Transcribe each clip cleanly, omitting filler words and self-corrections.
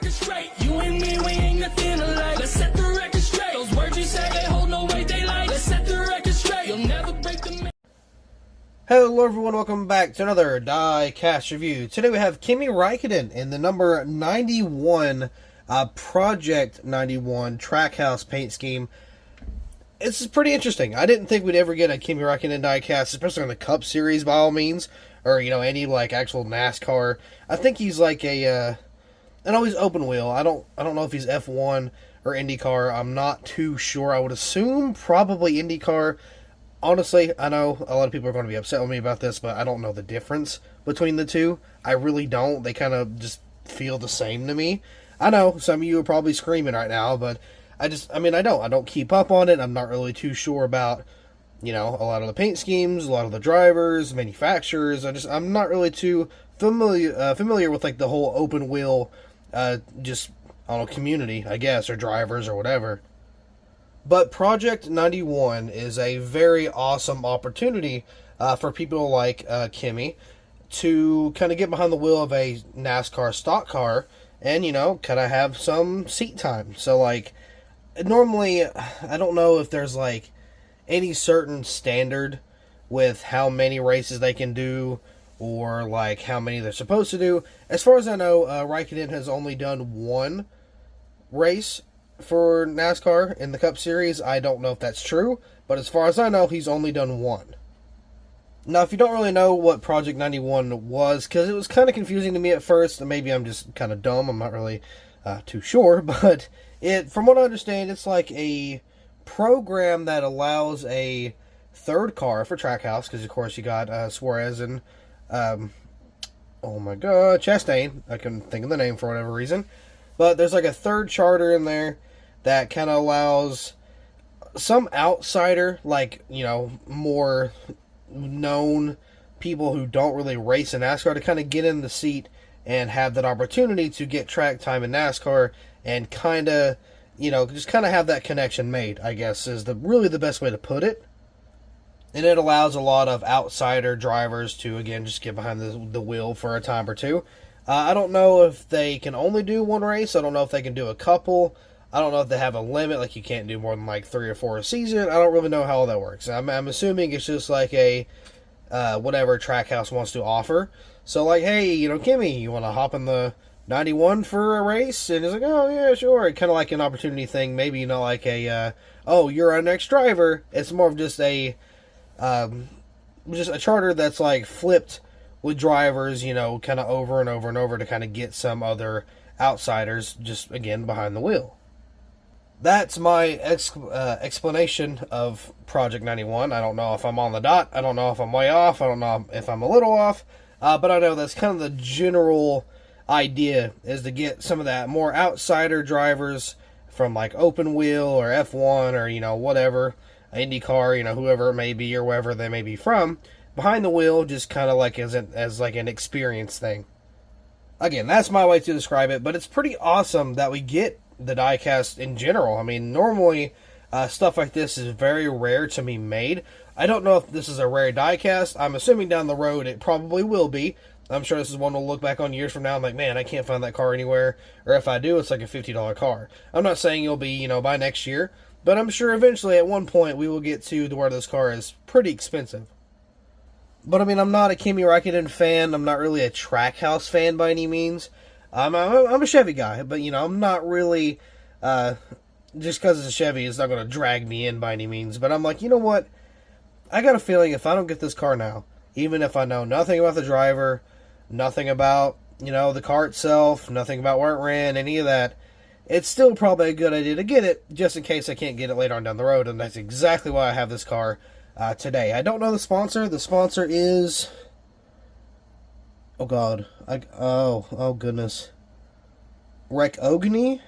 record straight. You and me, we ain't nothing alike. Let's set the record straight. Those words you say, they hold no weight, they like. Let's set the record straight. You'll never break the... Hello everyone, welcome back to another Diecast review. Today we have Kimi Räikkönen in the number 91 Project 91 Trackhouse paint scheme. This is pretty interesting. I didn't think we'd ever get a Kimi Räikkönen diecast, especially on the Cup Series by all means, or any like actual NASCAR. I think he's like I know he's open wheel. I don't know if he's F1 or IndyCar. I'm not too sure. I would assume probably IndyCar. Honestly, I know a lot of people are going to be upset with me about this, but I don't know the difference between the two. I really don't. They kind of just feel the same to me. I know some of you are probably screaming right now, but I don't keep up on it. I'm not really too sure about, a lot of the paint schemes, a lot of the drivers, manufacturers. I'm not really too familiar with like the whole open wheel, community, I guess, or drivers or whatever. But Project 91 is a very awesome opportunity for people like Kimi to kind of get behind the wheel of a NASCAR stock car and, kind of have some seat time. So, like, normally, I don't know if there's, like, any certain standard with how many races they can do or, like, how many they're supposed to do. As far as I know, Räikkönen has only done one race for NASCAR in the Cup Series. I don't know if that's true, but as far as I know, he's only done one. Now, if you don't really know what Project 91 was, because it was kind of confusing to me at first, and maybe I'm just kind of dumb, I'm not really too sure, but from what I understand, it's like a program that allows a third car for Trackhouse, because of course you got Suarez and, Chastain, I couldn't think of the name for whatever reason, but there's like a third charter in there that kind of allows some outsider, like, more known people who don't really race in NASCAR to kind of get in the seat and have that opportunity to get track time in NASCAR and kind of, just kind of have that connection made, I guess, is really the best way to put it. And it allows a lot of outsider drivers to, again, just get behind the wheel for a time or two. I don't know if they can only do one race. I don't know if they can do a couple. I don't know if they have a limit, like you can't do more than like 3 or 4 a season. I don't really know how all that works. I'm assuming it's just like a whatever Trackhouse wants to offer. So like, hey, Kimi, you want to hop in the 91 for a race? And he's like, oh yeah, sure. Kind of like an opportunity thing. Maybe not like a you're our next driver. It's more of just a charter that's like flipped with drivers, kind of over and over and over to kind of get some other outsiders just again behind the wheel. That's my explanation of Project 91. I don't know if I'm on the dot. I don't know if I'm way off. I don't know if I'm a little off. But I know that's kind of the general idea, is to get some of that more outsider drivers from like open wheel or F1 or, whatever, IndyCar, whoever it may be or wherever they may be from, behind the wheel, just kind of like as like an experience thing. Again, that's my way to describe it, but it's pretty awesome that we get the diecast in general. I mean, normally stuff like this is very rare to be made. I don't know if this is a rare diecast. I'm assuming down the road it probably will be. I'm sure this is one we'll look back on years from now. I'm like, man, I can't find that car anywhere. Or if I do, it's like a $50 car. I'm not saying you'll be, by next year, but I'm sure eventually at one point we will get to where this car is pretty expensive. But I mean, I'm not a Kimi Räikkönen fan. I'm not really a Trackhouse fan by any means. I'm a Chevy guy, but I'm not really, just because it's a Chevy, it's not going to drag me in by any means. But I'm like, you know what? I got a feeling if I don't get this car now, even if I know nothing about the driver, nothing about, the car itself, nothing about where it ran, any of that, it's still probably a good idea to get it, just in case I can't get it later on down the road. And that's exactly why I have this car today. I don't know the sponsor. The sponsor is... Oh God! Oh goodness! Recogni.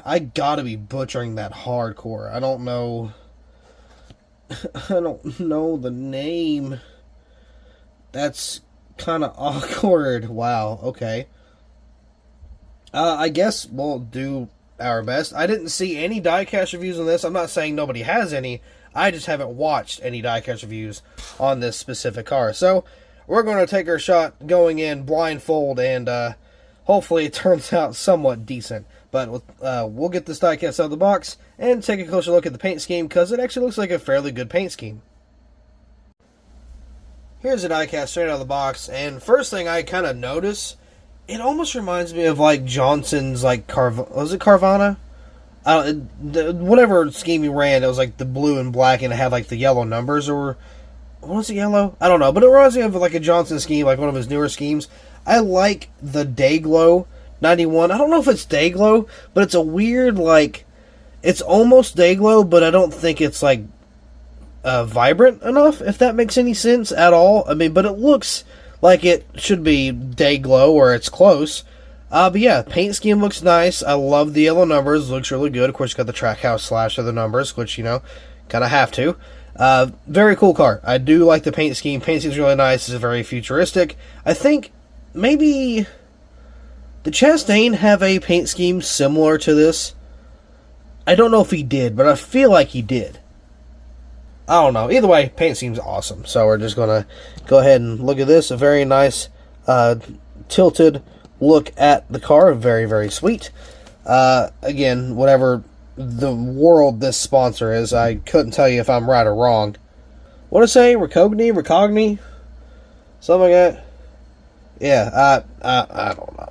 I gotta be butchering that hardcore. I don't know. I don't know the name. That's kind of awkward. Wow. Okay. I guess we'll do our best. I didn't see any diecast reviews on this. I'm not saying nobody has any. I just haven't watched any diecast reviews on this specific car. So, we're going to take our shot going in blindfold, and hopefully it turns out somewhat decent. But we'll get this diecast out of the box and take a closer look at the paint scheme, because it actually looks like a fairly good paint scheme. Here's the diecast straight out of the box, and first thing I kind of notice, it almost reminds me of like Johnson's like was it Carvana? Whatever scheme he ran, it was like the blue and black, and it had like the yellow numbers, or was it yellow? I don't know, but it reminds me of like a Johnson scheme, like one of his newer schemes. I like the Dayglow 91. I don't know if it's Dayglow, but it's a weird, like, it's almost Dayglow, but I don't think it's like vibrant enough, if that makes any sense at all. I mean, but it looks like it should be Dayglow, or it's close. But yeah, paint scheme looks nice. I love the yellow numbers. It looks really good. Of course, you got the Trackhouse slash of the numbers, which, you know, kind of have to. Very cool car. I do like the paint scheme. Paint scheme's really nice. It's very futuristic. I think maybe did Chastain have a paint scheme similar to this? I don't know if he did, but I feel like he did. I don't know. Either way, paint scheme's awesome. So we're just going to go ahead and look at this. A very nice tilted look at the car. Very, very sweet. Again, whatever the world this sponsor is, I couldn't tell you if I'm right or wrong. What did I say? Recogni? Something like that? Yeah, I don't know.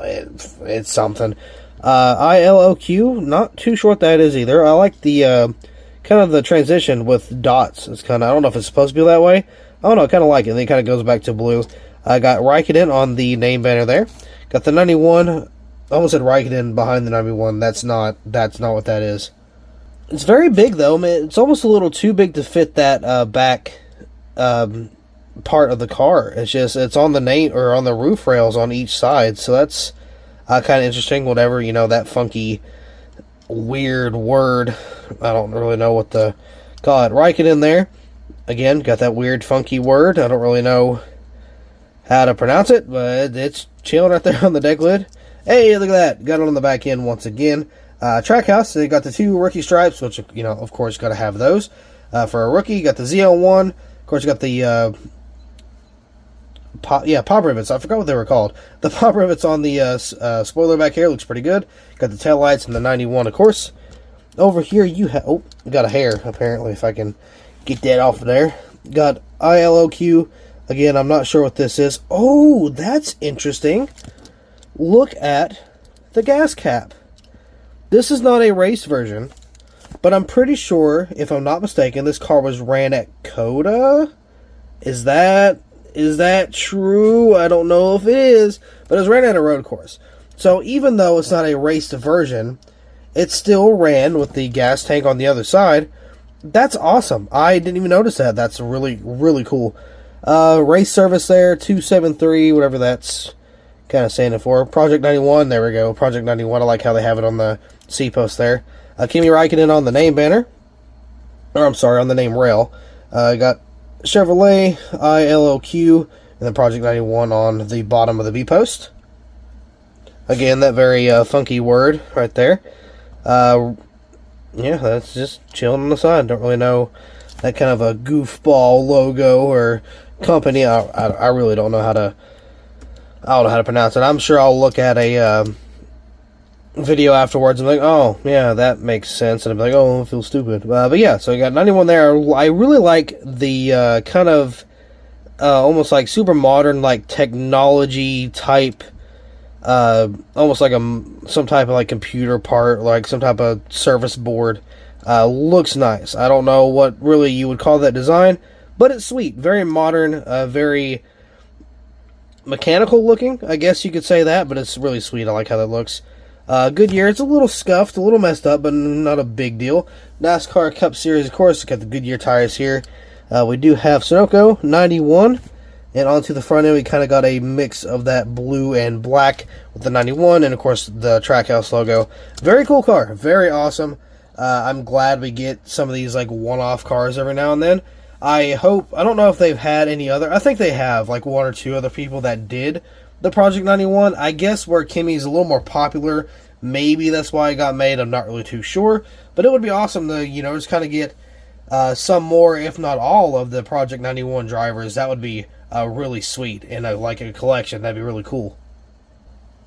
It's something. ILOQ, not too sure what that is either. I like the kind of the transition with dots. It's kind of, I don't know if it's supposed to be that way. I don't know, I kind of like it. And then it kind of goes back to blue. I got Räikkönen on the name banner there. Got the 91. I almost said Räikkönen behind the 91. That's not what that is. It's very big though. Man, it's almost a little too big to fit that back part of the car. It's on the name, or on the roof rails on each side. So that's kind of interesting. Whatever, you know, that funky weird word. I don't really know what to call it. Räikkönen there. Again, got that weird funky word. I don't really know how to pronounce it, but it's chilling right there on the deck lid. Hey, look at that. Got it on the back end once again. Trackhouse, they got the 2 rookie stripes, which, you know, of course, got to have those. For a rookie, you got the ZL1. Of course, you got the pop rivets. I forgot what they were called. The pop rivets on the spoiler back here looks pretty good. Got the tail lights and the 91, of course. Over here, you have... Oh, got a hair, apparently, if I can get that off of there. Got ILOQ. Again, I'm not sure what this is. Oh, that's interesting. Look at the gas cap. This is not a race version, but I'm pretty sure, if I'm not mistaken, this car was ran at COTA. Is that true? I don't know if it is, but it was ran at a road course. So even though it's not a raced version, it still ran with the gas tank on the other side. That's awesome. I didn't even notice that. That's really, really cool. Race service there, 273, whatever that's kind of standing for. Project 91, there we go. Project 91, I like how they have it on the C-post there. Kimi Räikkönen on the name banner. Or, I'm sorry, on the name rail. Got Chevrolet, ILOQ, and then Project 91 on the bottom of the B-post. Again, that very funky word right there. Yeah, that's just chilling on the side. Don't really know that kind of a goofball logo or company. I really don't know how to... I don't know how to pronounce it. I'm sure I'll look at a video afterwards and be like, oh, yeah, that makes sense. And I'll be like, oh, I feel stupid. But yeah, so I got 91 there. I really like the kind of almost like super modern, like technology type, almost like some type of like computer part, like some type of service board. Looks nice. I don't know what really you would call that design, but it's sweet. Very modern, very mechanical looking, I guess you could say that, but it's really sweet. I like how that looks. Goodyear, it's a little scuffed, a little messed up, but not a big deal. NASCAR Cup Series, of course, got the Goodyear tires here. We do have Sunoco 91, and onto the front end we kind of got a mix of that blue and black with the 91, and of course the Trackhouse logo. Very cool car, very awesome. I'm glad we get some of these like one-off cars every now and then. I don't know if they've had any other, I think they have, like 1 or 2 other people that did the Project 91. I guess where Kimi's a little more popular, maybe that's why it got made. I'm not really too sure. But it would be awesome to, just kind of get some more, if not all, of the Project 91 drivers. That would be really sweet in like a collection. That'd be really cool.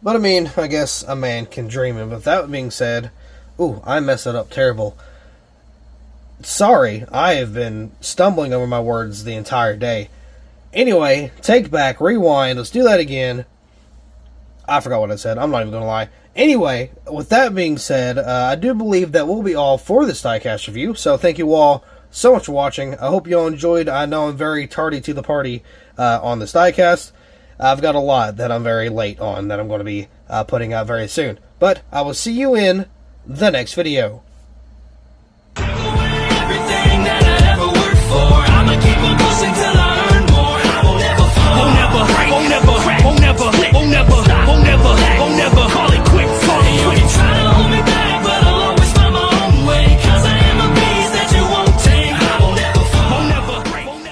But I mean, I guess a man can dream. And with that being said, ooh, I messed it up terrible. Sorry, I have been stumbling over my words the entire day. Anyway, take back, rewind, let's do that again. I forgot what I said, I'm not even going to lie. Anyway, with that being said, I do believe that will be all for this diecast review. So thank you all so much for watching. I hope you all enjoyed. I know I'm very tardy to the party on this diecast. I've got a lot that I'm very late on that I'm going to be putting out very soon. But I will see you in the next video. Everything that I ever worked for, I'ma keep on pushing.